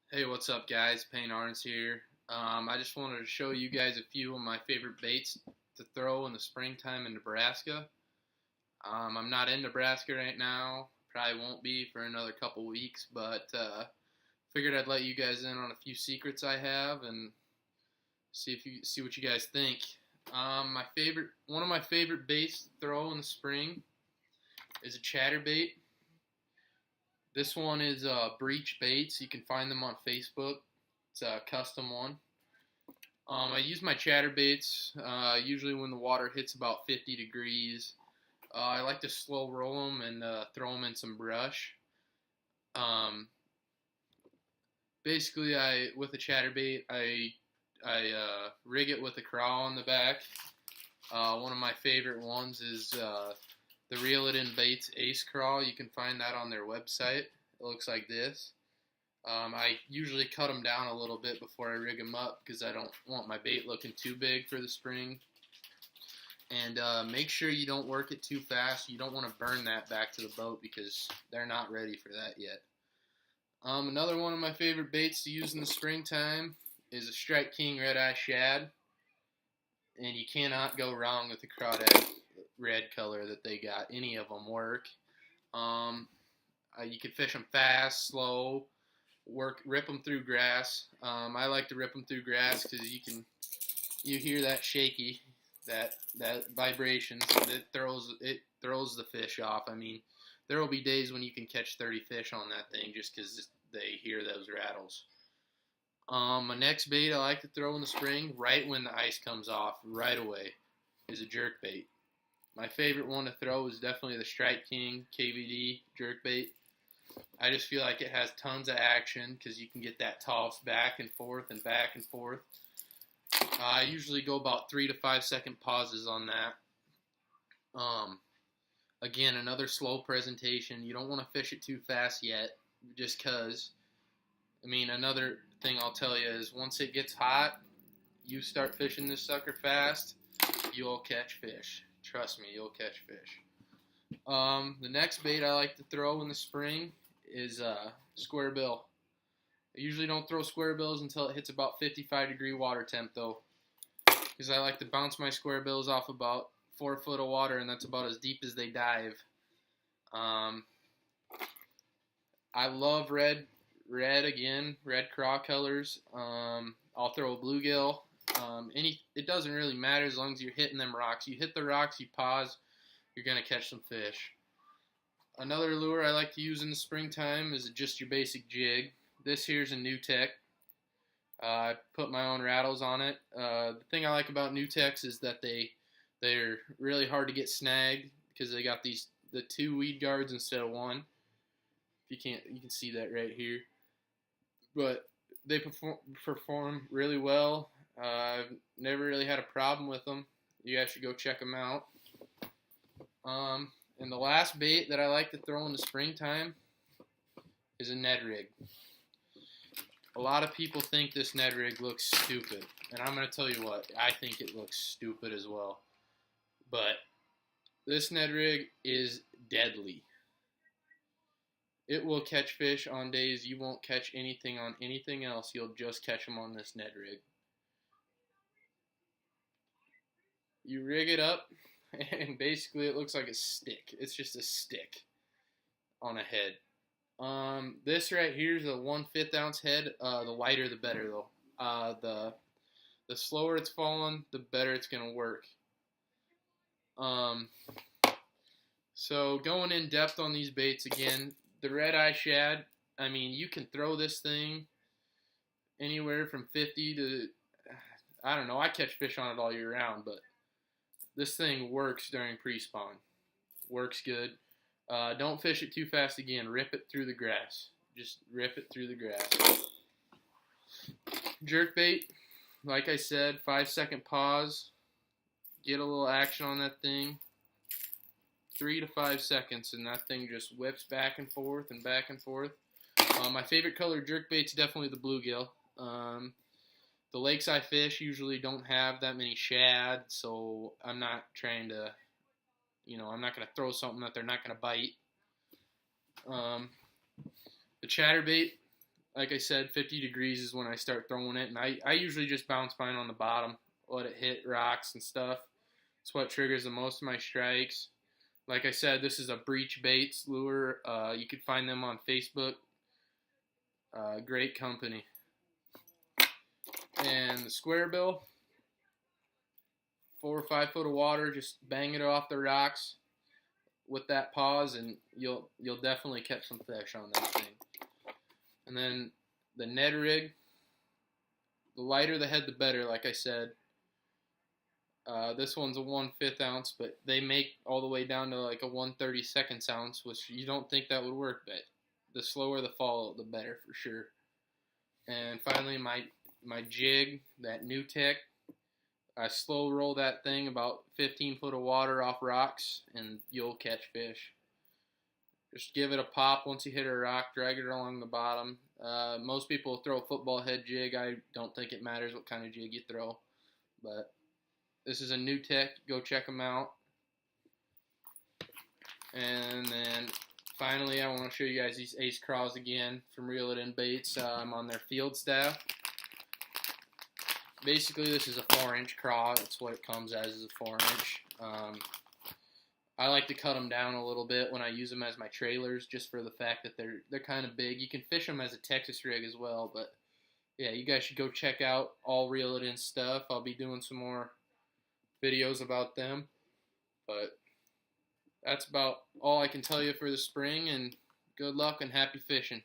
Hey, what's up, guys? Payne Arns here. I just wanted to show you guys a few of my favorite baits to throw in the springtime in Nebraska. I'm not in Nebraska right now. Probably won't be for another couple weeks, but figured I'd let you guys in on a few secrets I have and see what you guys think. One of my favorite baits to throw in the spring is a chatterbait. This one is Breach Baits. You can find them on Facebook. It's a custom one. I use my chatterbaits usually when the water hits about 50 degrees. I like to slow roll them and throw them in some brush. Um, Basically, with a chatterbait, I rig it with a crawl on the back. One of my favorite ones is the Reel It In Baits Ace Crawl. You can find that on their website. It looks like this. I usually cut them down a little bit before I rig them up because I don't want my bait looking too big for the spring. And make sure you don't work it too fast. You don't want to burn that back to the boat because they're not ready for that yet. Another one of my favorite baits to use in the springtime is a Strike King Red-Eye Shad. And you cannot go wrong with the crawdad red color that they got. Any of them work. You can fish them fast, slow, rip them through grass. I like to rip them through grass because you hear that shaky, that vibrations. It throws the fish off. I mean, there will be days when you can catch 30 fish on that thing just because they hear those rattles. My next bait I like to throw in the spring, right when the ice comes off, right away, is a jerk bait. My favorite one to throw is definitely the Strike King KVD jerk bait. I just feel like it has tons of action because you can get that toss back and forth and back and forth. I usually go about 3 to 5 second pauses on that. Again, another slow presentation. You don't want to fish it too fast yet just because. Another thing I'll tell you is once it gets hot, you start fishing this sucker fast, you'll catch fish. Trust me, you'll catch fish. The next bait I like to throw in the spring is square bill. I usually don't throw square bills until it hits about 55 degree water temp though, because I like to bounce my square bills off about 4 foot of water, and that's about as deep as they dive. I love red craw colors. I'll throw a bluegill. It doesn't really matter as long as you're hitting them rocks. You hit the rocks, you pause, you're gonna catch some fish. Another lure I like to use in the springtime is just your basic jig. This here's a New Tech. I put my own rattles on it. The thing I like about New Techs is that they're really hard to get snagged because they got the 2 weed guards instead of 1. If you can see that right here. But they perform really well. I've never really had a problem with them. You guys should go check them out. And the last bait that I like to throw in the springtime is a Ned rig. A lot of people think this Ned rig looks stupid, and I'm going to tell you what, I think it looks stupid as well. But this Ned rig is deadly. It will catch fish on days you won't catch anything on anything else. You'll just catch them on this Ned rig. You rig it up, and basically it looks like a stick. It's just a stick on a head. This right here is a 1/5 ounce head. The lighter the better though. The slower it's falling, the better it's gonna work. So going in depth on these baits again, the red-eye shad, you can throw this thing anywhere from 50 to, I don't know, I catch fish on it all year round, but this thing works during pre-spawn. Works good. Don't fish it too fast again. Rip it through the grass. Just rip it through the grass. Jerkbait, like I said, 5 second pause. Get a little action on that thing. 3 to 5 seconds, and that thing just whips back and forth and back and forth. My favorite color jerkbait's definitely the bluegill. The lakes I fish usually don't have that many shad, so I'm not trying to, I'm not going to throw something that they're not going to bite. The chatterbait, like I said, 50 degrees is when I start throwing it, and I usually just bounce mine on the bottom, let it hit rocks and stuff. It's what triggers the most of my strikes. Like I said, this is a breech baits lure. You can find them on Facebook. Great company. And the square bill, 4 or 5 foot of water, just bang it off the rocks with that pause, and you'll definitely catch some fish on that thing. And then the Ned rig, the lighter the head, the better. Like I said, this one's a 1/5 ounce, but they make all the way down to like a 1/32 ounce, which you don't think that would work, but the slower the fall, the better for sure. And finally, my jig, that new tech, I slow roll that thing about 15 foot of water off rocks, and you'll catch fish. Just give it a pop once you hit a rock, drag it along the bottom. Most people throw a football head jig. I don't think it matters what kind of jig you throw, but this is a new tech. Go check them out. And then finally, I want to show you guys these Ace Craws again from Reel It In Baits. I'm on their field staff. Basically, this is a 4-inch craw. That's what it comes as, is a 4-inch. I like to cut them down a little bit when I use them as my trailers, just for the fact that they're kind of big. You can fish them as a Texas rig as well, but yeah, you guys should go check out all Reel It In stuff. I'll be doing some more videos about them, but that's about all I can tell you for the spring, and good luck and happy fishing.